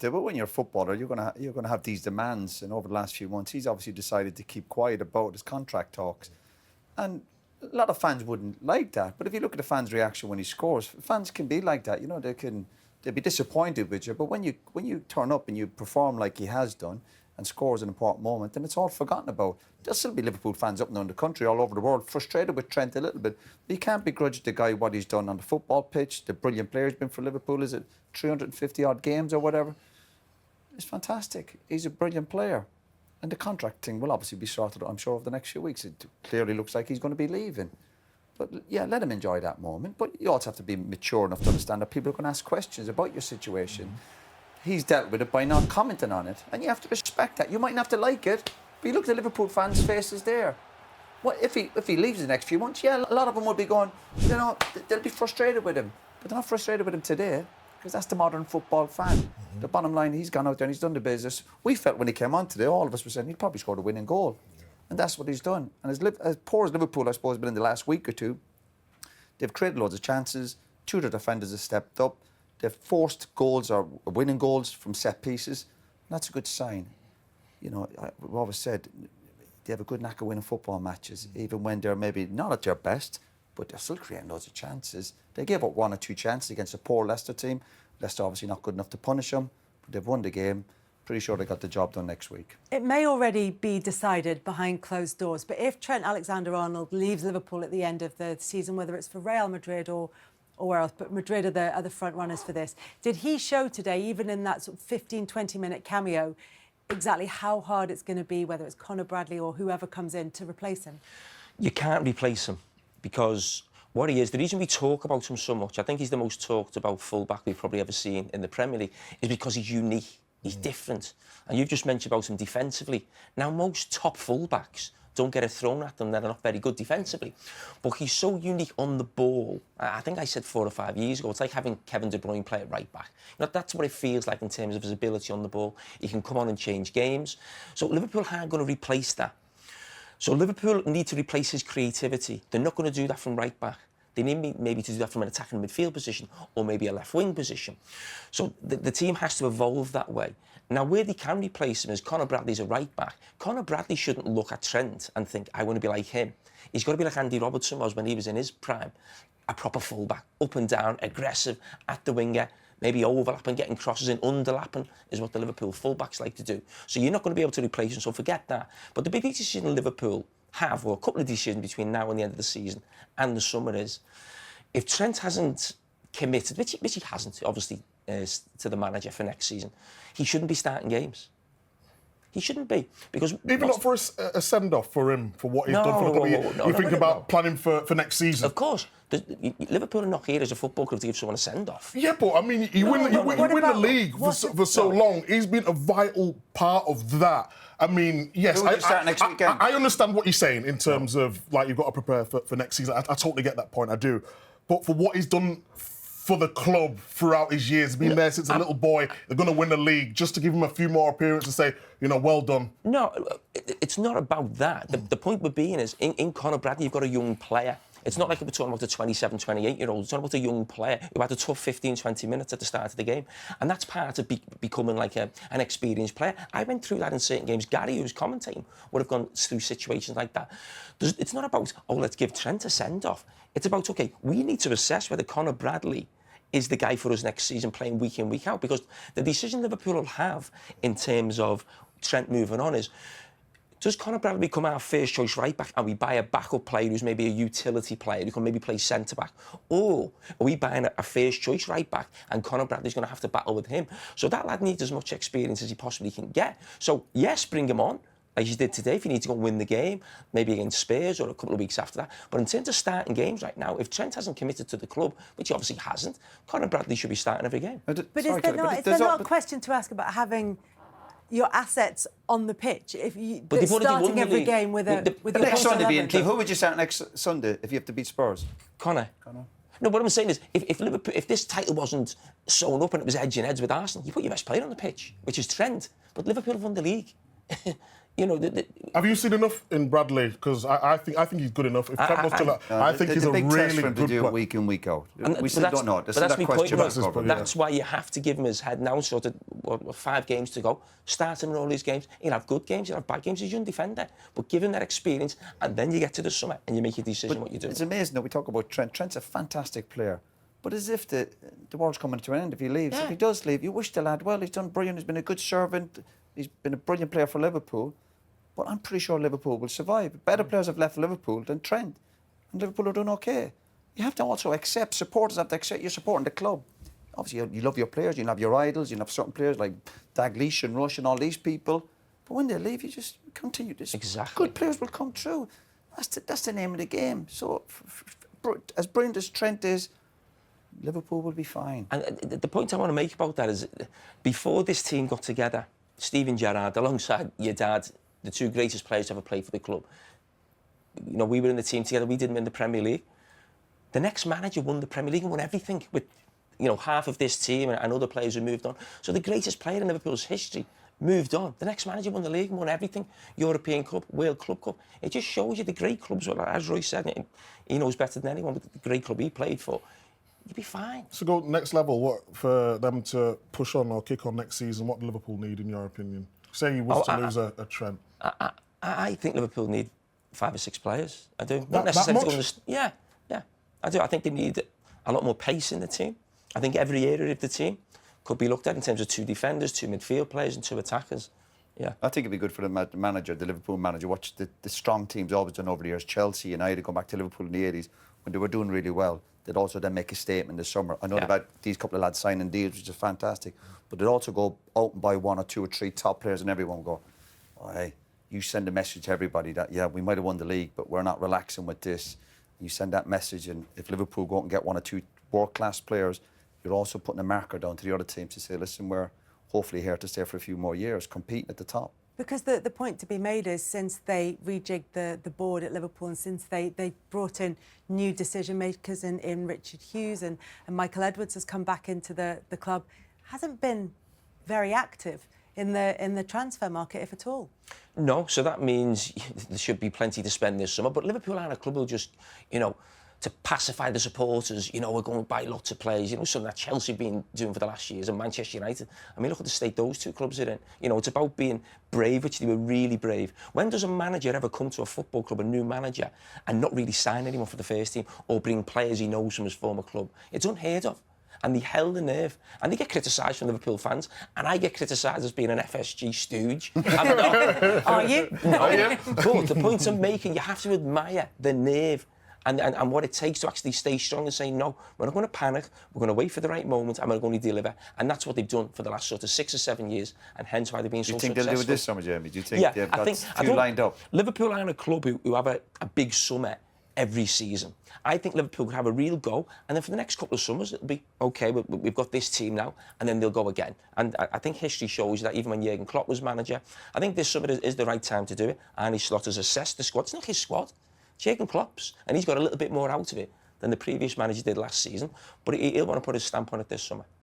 to. But when you're a footballer, you're gonna have these demands. And over the last few months, he's obviously decided to keep quiet about his contract talks. And a lot of fans wouldn't like that. But if you look at the fans' reaction when he scores, fans can be like that. You know, they'll be disappointed with you. But when you turn up and you perform like he has done and scores an important moment, then it's all forgotten about. There'll still be Liverpool fans up and down the country, all over the world, frustrated with Trent a little bit. But you can't begrudge the guy what he's done on the football pitch, the brilliant player he's been for Liverpool. Is it 350-odd games or whatever? It's fantastic. He's a brilliant player. And the contract thing will obviously be sorted out, I'm sure, over the next few weeks. It clearly looks like he's going to be leaving. But, yeah, let him enjoy that moment. But you also have to be mature enough to understand that people are going to ask questions about your situation. He's dealt with it by not commenting on it. And you have to respect that. You mightn't have to like it, but you look at the Liverpool fans' faces there. What if he leaves the next few months? Yeah, a lot of them will be going, you know, they'll be frustrated with him. But they're not frustrated with him today, because that's the modern football fan. The bottom line, he's gone out there and he's done the business. We felt when he came on today, all of us were saying he'd probably scored a winning goal. And that's what he's done. And as poor as Liverpool, I suppose, has been in the last week or two, they've created loads of chances. Two of the defenders have stepped up. They've forced goals or winning goals from set pieces. And that's a good sign. You know, we've always said they have a good knack of winning football matches, even when they're maybe not at their best, but they're still creating loads of chances. They gave up 1 or 2 chances against a poor Leicester team. Leicester obviously not good enough to punish them, but they've won the game. Pretty sure they got the job done next week. It may already be decided behind closed doors, but if Trent Alexander-Arnold leaves Liverpool at the end of the season, whether it's for Real Madrid or where else, but Madrid are the front runners for this, did he show today, even in that sort of 15, 20-minute cameo, exactly how hard it's going to be, whether it's Conor Bradley or whoever comes in, to replace him? You can't replace him, because what he is, the reason we talk about him so much, I think he's the most talked about fullback we've probably ever seen in the Premier League, is because he's unique. He's different. And you've just mentioned about him defensively. Now, most top fullbacks don't get it thrown at them. They're not very good defensively. But he's so unique on the ball. I think I said 4 or 5 years ago, it's like having Kevin De Bruyne play at right back. You know, that's what it feels like in terms of his ability on the ball. He can come on and change games. So Liverpool aren't going to replace that. So Liverpool need to replace his creativity. They're not going to do that from right back. They need maybe to do that from an attacking midfield position or maybe a left-wing position. So the team has to evolve that way. Now, where they can replace him is Conor Bradley's a right-back. Conor Bradley shouldn't look at Trent and think, I want to be like him. He's got to be like Andy Robertson was when he was in his prime. A proper full-back, up and down, aggressive, at the winger, maybe overlapping, getting crosses in, underlapping is what the Liverpool full-backs like to do. So you're not going to be able to replace him, so forget that. But the big decision Liverpool have, or a couple of decisions between now and the end of the season and the summer, is if Trent hasn't committed, which he hasn't, obviously, to the manager for next season, he shouldn't be starting games. He shouldn't be, because even not for a send-off for him for what he's done for the couple of years. You think about planning for next season. Of course, Liverpool are not here as a football club to give someone a send-off. Yeah, but I mean, you win the league for so long. He's been a vital part of that. I mean, yes, I understand what you're saying in terms of, like, you've got to prepare for next season. I totally get that point, I do. But for what he's done for the club throughout his years, he's been there since a little boy, they're going to win the league, just to give him a few more appearances and say, you know, well done. No, it's not about that. The point we're being is, in Conor Bradley, you've got a young player. It's not like we're talking about a 27, 28-year-old. It's talking about a young player who had a tough 15, 20 minutes at the start of the game. And that's part of becoming like an experienced player. I went through that in certain games. Gary, who's commentating, would have gone through situations like that. It's not about, oh, let's give Trent a send-off. It's about, OK, we need to assess whether Conor Bradley is the guy for us next season, playing week in, week out. Because the decision Liverpool will have in terms of Trent moving on is, does Conor Bradley become our first choice right back and we buy a backup player who's maybe a utility player who can maybe play centre back? Or are we buying a first choice right back and Conor Bradley's going to have to battle with him? So that lad needs as much experience as he possibly can get. So yes, bring him on, like you did today, if you need to go and win the game, maybe against Spurs or a couple of weeks after that. But in terms of starting games right now, if Trent hasn't committed to the club, which he obviously hasn't, Conor Bradley should be starting every game. But is there not a question to ask about having your assets on the pitch? If you starting every game with your next Sunday being true, who would you start next Sunday if you have to beat Spurs? Conor. No, what I'm saying is, if this title wasn't sewn up and it was edging heads with Arsenal, you put your best player on the pitch, which is Trent. But Liverpool have won the league. you know, have you seen enough in Bradley? Because I think he's good enough. If Trent was still, I think he's a big test really for him good to do player. it week in, week out. And We still don't know. But that's my point. That's That's why you have to give him his head now. Sort of 5 games to go. Start him in all these games. He'll have good games. He'll have bad games. He's a young defender. But give him that experience, and then you get to the summer and you make your decision what you do. It's amazing that we talk about Trent. Trent's a fantastic player. But as if the world's coming to an end if he leaves. If he does leave, you wish the lad well. He's done brilliant. He's been a good servant. He's been a brilliant player for Liverpool. But I'm pretty sure Liverpool will survive. Better players have left Liverpool than Trent. And Liverpool are doing okay. You have to also accept, supporters have to accept you're supporting the club. Obviously, you love your players. You have your idols. You have certain players like Dalglish and Rush and all these people. But when they leave, you just continue. Exactly. Good players will come through. That's the name of the game. So as brilliant as Trent is, Liverpool will be fine. And the point I want to make about that is, before this team got together, Steven Gerrard, alongside your dad, the 2 greatest players to ever play for the club, you know, we were in the team together. We didn't win the Premier League. The next manager won the Premier League and won everything with, you know, half of this team and other players who moved on. So the greatest player in Liverpool's history moved on. The next manager won the league and won everything. European Cup, World Club Cup. It just shows you the great clubs, as Roy said, he knows better than anyone, but the great club he played for, you'd be fine. So go next level, what for them to push on or kick on next season, what do Liverpool need in your opinion? Say you was to lose a Trent. I think Liverpool need 5 or 6 players. I do. Not necessarily. Yeah, I do. I think they need a lot more pace in the team. I think every area of the team could be looked at in terms of 2 defenders, 2 midfield players and 2 attackers. Yeah. I think it'd be good for the manager, the Liverpool manager. Watch the strong teams always done over the years. Chelsea, United, going back to Liverpool in the 80s when they were doing really well. They'd also then make a statement this summer. I know they've had these couple of lads signing deals, which is fantastic. But they'd also go out and buy 1 or 2 or 3 top players, and everyone would go, oh, hey, you send a message to everybody that, yeah, we might have won the league, but we're not relaxing with this. You send that message, and if Liverpool go out and get 1 or 2 world-class players, you're also putting a marker down to the other teams to say, listen, we're hopefully here to stay for a few more years, competing at the top. Because the point to be made is, since they rejigged the board at Liverpool and since they brought in new decision makers in Richard Hughes and Michael Edwards has come back into the club, hasn't been very active in the transfer market, if at all. No, so that means there should be plenty to spend this summer. But Liverpool aren't a club who'll just, you know, to pacify the supporters, you know, we're going to buy lots of players, you know, something that Chelsea have been doing for the last years and Manchester United. I mean, look at the state those 2 clubs are in. You know, it's about being brave, which they were really brave. When does a manager ever come to a football club, a new manager, and not really sign anyone for the first team or bring players he knows from his former club? It's unheard of. And they held the nerve. And they get criticised from Liverpool fans. And I get criticised as being an FSG stooge. I'm not. Are you? No. But the point I'm making, you have to admire the nerve and what it takes to actually stay strong and say, no, we're not going to panic, we're going to wait for the right moment and we're going to deliver. And that's what they've done for the last sort of 6 or 7 years, and hence why they've been so successful. Do you think they'll do it this summer, Jamie? Do you think they've got 2 lined up? Liverpool aren't a club who have a big summer every season. I think Liverpool could have a real go, and then for the next couple of summers, it'll be, OK, we've got this team now, and then they'll go again. And I think history shows that even when Jurgen Klopp was manager, I think this summer is the right time to do it. Arne Slot has assessed the squad. It's not his squad. Jurgen Klopp's, and he's got a little bit more out of it than the previous manager did last season, but he'll want to put his stamp on it this summer.